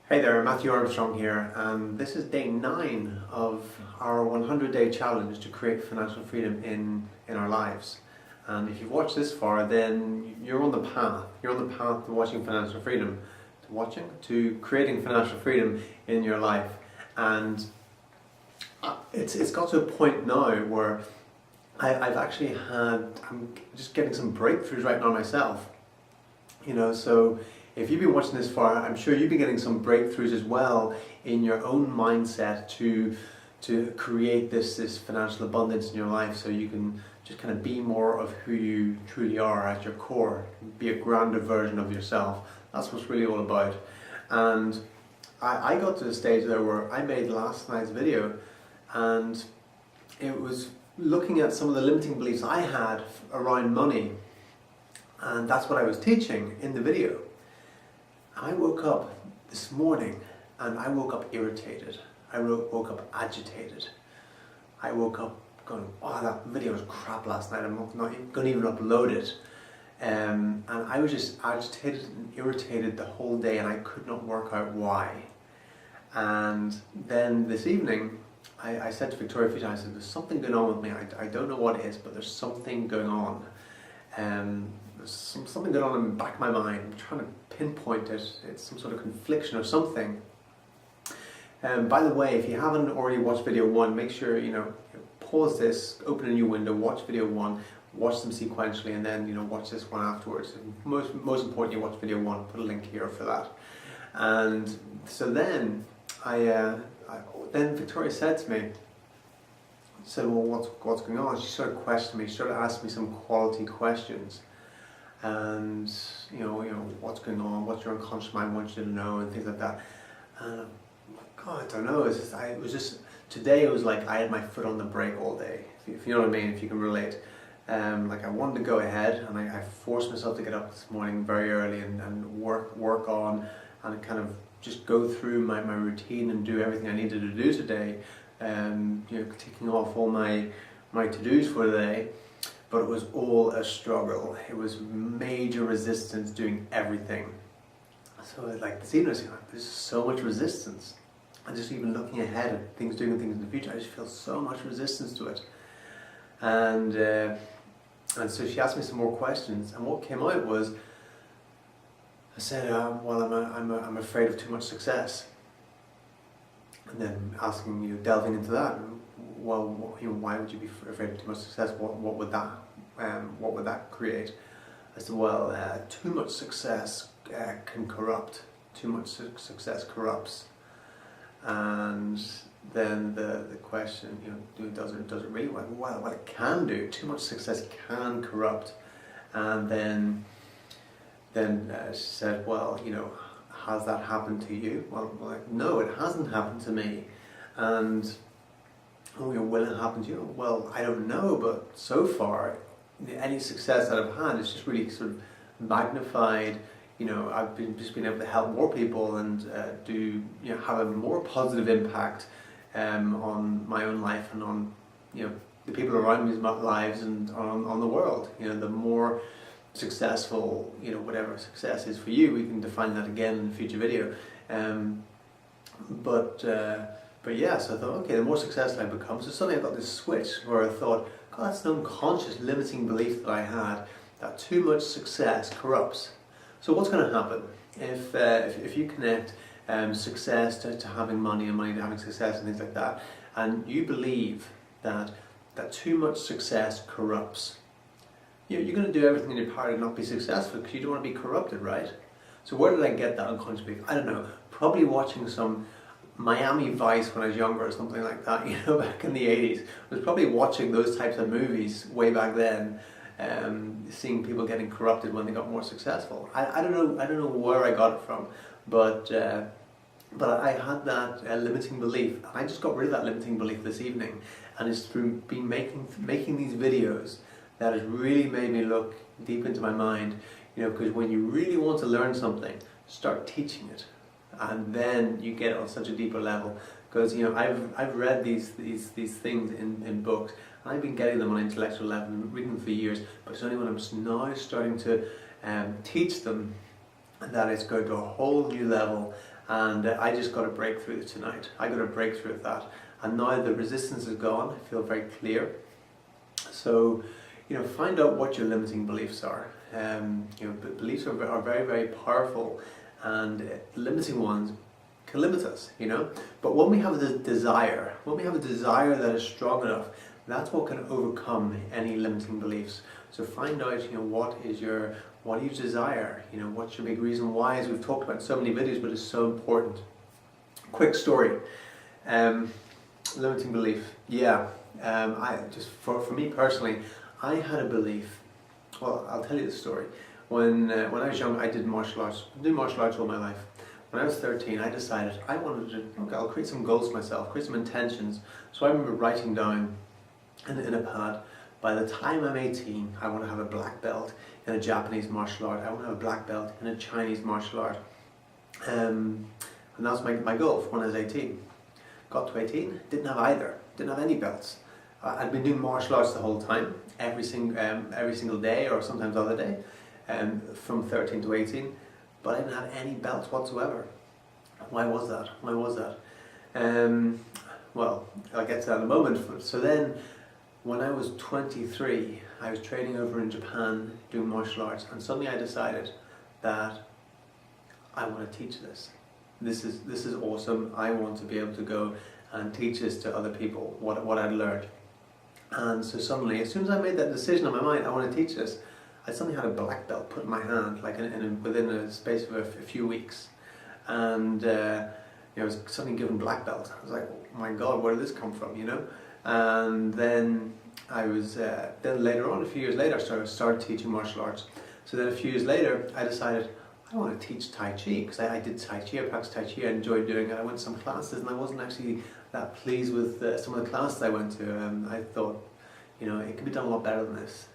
Hey there, Matthew Armstrong here, and this is day 9 of our 100-day challenge to create financial freedom in our lives. And if you've watched this far, then you're on the path. You're on the path to watching financial freedom, to creating financial freedom in your life. And it's got to a point now where I'm just getting some breakthroughs right now myself. So if you've been watching this far, I'm sure you've been getting some breakthroughs as well in your own mindset to create this financial abundance in your life, so you can just kind of be more of who you truly are at your core, be a grander version of yourself. That's what's really all about. And I got to the stage there where I made last night's video, and it was looking at some of the limiting beliefs I had around money, and that's what I was teaching in the video. I woke up this morning and I woke up irritated. I woke up agitated. I woke up going, oh, that video was crap last night, I'm not going to even upload it. And I was just agitated and irritated the whole day, and I could not work out why. And then this evening, I said to Victoria a few times, there's something going on with me. I don't know what it is, but there's something going on. There's something going on in the back of my mind. I'm trying to pinpoint it. It's some sort of confliction of something. By the way, if you haven't already watched video 1, make sure pause this, open a new window, watch video 1, watch them sequentially, and then watch this one afterwards. And most importantly, watch video 1. Put a link here for that. And so then then Victoria said to me, said, well, what's going on? She started questioning me. She started asking me some quality questions. And what's going on, what's your unconscious mind wants you to know, and things like that. And God, I don't know, it was just today it was like I had my foot on the brake all day, if you know what I mean, if you can relate. Like I wanted to go ahead, and I forced myself to get up this morning very early and work on and kind of just go through my routine and do everything I needed to do today, ticking off all my to-dos for the day. But it was all a struggle. It was major resistance doing everything. So like this evening, I was like, there's so much resistance. And just even looking ahead at doing things in the future, I just feel so much resistance to it. And so she asked me some more questions, and what came out was, I said, well, I'm afraid of too much success. And then asking, delving into that. Well, why would you be afraid of too much success? What would that create? I said, well, too much success can corrupt. Too much success corrupts. And then the question, does it really? Well, it can do. Too much success can corrupt. And then she said, well, has that happened to you? Well, no, it hasn't happened to me. And will it happen to you? Well, I don't know, but so far, any success that I've had is just really sort of magnified. I've just been able to help more people and have a more positive impact on my own life and on the people around me's lives and on the world. The more successful, whatever success is for you, we can define that again in a future video. But yeah, so I thought, okay, the more successful I become, so suddenly I got this switch where I thought, God, that's an unconscious limiting belief that I had, that too much success corrupts. So what's going to happen if you connect success to having money and money to having success and things like that, and you believe that too much success corrupts? You're going to do everything in your power to not be successful because you don't want to be corrupted, right? So where did I get that unconscious belief? I don't know, probably watching some Miami Vice when I was younger or something like that, back in the 80s. I was probably watching those types of movies way back then, seeing people getting corrupted when they got more successful. I don't know where I got it from, but I had that limiting belief, and I just got rid of that limiting belief this evening, and it's through being making these videos that has really made me look deep into my mind, because when you really want to learn something, start teaching it. And then you get it on such a deeper level, because I've read these things in books, and I've been getting them on an intellectual level and reading them for years, but it's only when I'm now starting to teach them that it's going to a whole new level, And I just got a breakthrough tonight. I got a breakthrough of that. And now the resistance is gone. I feel very clear. So, find out what your limiting beliefs are. Beliefs are very, very powerful, and limiting ones can limit us, But when we have the desire, that is strong enough, that's what can overcome any limiting beliefs. So find out, what do you desire? What's your big reason why, as we've talked about in so many videos, but it's so important. Quick story. Limiting belief. Yeah. For me personally, I had a belief. Well, I'll tell you the story. When I was young, I did martial arts. I did martial arts all my life. When I was 13, I decided I wanted to, I'll create some goals for myself, create some intentions. So I remember writing down in a pad, by the time I'm 18, I want to have a black belt in a Japanese martial art. I want to have a black belt in a Chinese martial art. And that's my goal for when I was 18. Got to 18, didn't have either. Didn't have any belts. I'd been doing martial arts the whole time, every single day, or sometimes other day, from 13 to 18, but I didn't have any belts whatsoever. Why was that? Well, I'll get to that in a moment. So then, when I was 23, I was training over in Japan doing martial arts, and suddenly I decided that I want to teach this. This is awesome. I want to be able to go and teach this to other people, what I'd learned. And so suddenly, as soon as I made that decision in my mind, I want to teach this, I suddenly had a black belt put in my hand, like within a space of a few weeks. And I was suddenly given black belt. I was like, oh my God, where did this come from, And then I was, then later on, a few years later, I started teaching martial arts. So then a few years later, I decided, I want to teach Tai Chi, because I did Tai Chi, I practiced Tai Chi, I enjoyed doing it. I went to some classes and I wasn't actually that pleased with some of the classes I went to. I thought, it could be done a lot better than this.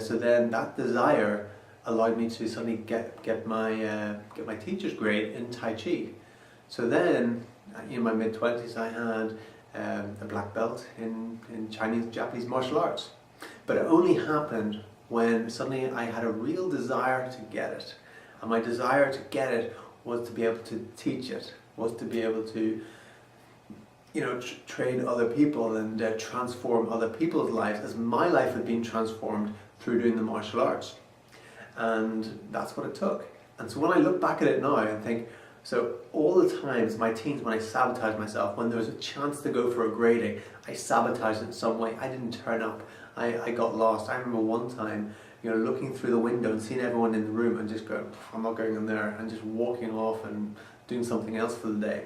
So then that desire allowed me to suddenly get my teacher's grade in Tai Chi. So then, in my mid-20s, I had a black belt in Japanese martial arts. But it only happened when suddenly I had a real desire to get it. And my desire to get it was to be able to teach it, was to be able to train other people and transform other people's lives, as my life had been transformed through doing the martial arts. And that's what it took. And so when I look back at it now and think, so all the times, my teens, when I sabotaged myself, when there was a chance to go for a grading, I sabotaged it in some way. I didn't turn up. I got lost. I remember one time, looking through the window and seeing everyone in the room and just going, I'm not going in there, and just walking off and doing something else for the day.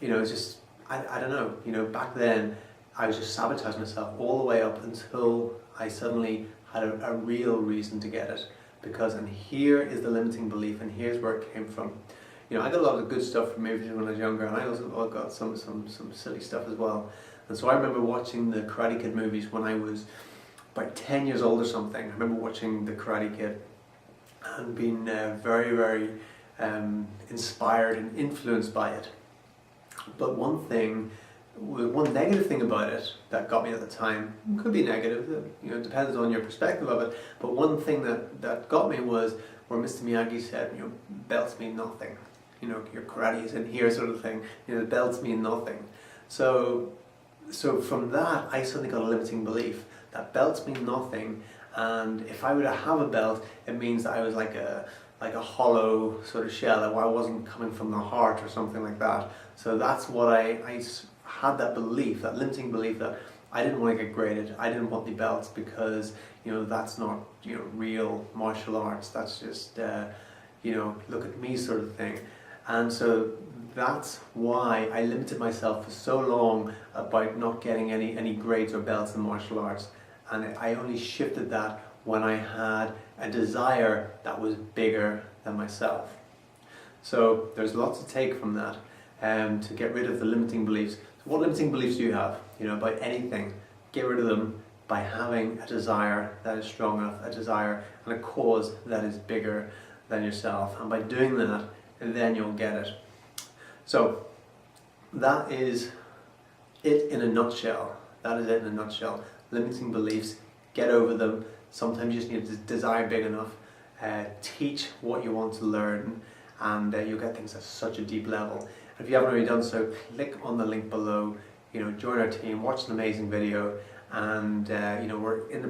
It's just, I don't know, back then I was just sabotaging myself all the way up until I suddenly had a real reason to get it. And here is the limiting belief, and here's where it came from. I got a lot of good stuff from movies when I was younger, and I also got some silly stuff as well. And so I remember watching the Karate Kid movies when I was about 10 years old or something. I remember watching the Karate Kid and being very, very inspired and influenced by it. But one negative thing about it that got me at the time, could be negative, it depends on your perspective of it, but one thing that got me was where Mr. Miyagi said, belts mean nothing. Your karate is in here, sort of thing. The belts mean nothing. So from that, I suddenly got a limiting belief that belts mean nothing, and if I were to have a belt, it means that I was like a hollow sort of shell, or I wasn't coming from the heart or something like that. So that's what I had, that belief, that limiting belief, that I didn't want to get graded. I didn't want the belts because that's not real martial arts. That's just look at me sort of thing. And so that's why I limited myself for so long about not getting any grades or belts in martial arts. And I only shifted that when I had a desire that was bigger than myself. So there's lots to take from that, to get rid of the limiting beliefs. So what limiting beliefs do you have? About anything. Get rid of them by having a desire that is strong enough, a desire and a cause that is bigger than yourself. And by doing that, then you'll get it. So that is it in a nutshell. That is it in a nutshell. Limiting beliefs, get over them. Sometimes you just need a desire big enough. Teach what you want to learn, and you'll get things at such a deep level. And if you haven't already done so, click on the link below, join our team, watch an amazing video, and we're in the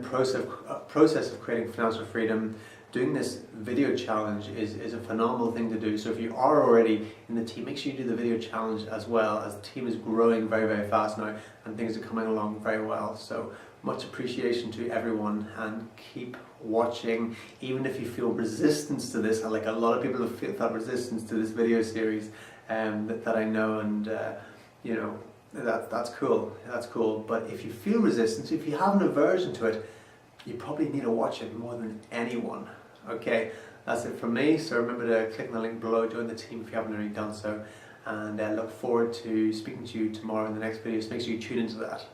process of creating financial freedom. Doing this video challenge is a phenomenal thing to do. So if you are already in the team, make sure you do the video challenge as well, as the team is growing very, very fast now and things are coming along very well. So much appreciation to everyone, and keep watching. Even if you feel resistance to this, like a lot of people have felt resistance to this video series that I know, and that's cool. But if you feel resistance, if you have an aversion to it, you probably need to watch it more than anyone. Okay, that's it from me. So remember to click on the link below, join the team if you haven't already done so, and look forward to speaking to you tomorrow in the next video. So make sure you tune into that.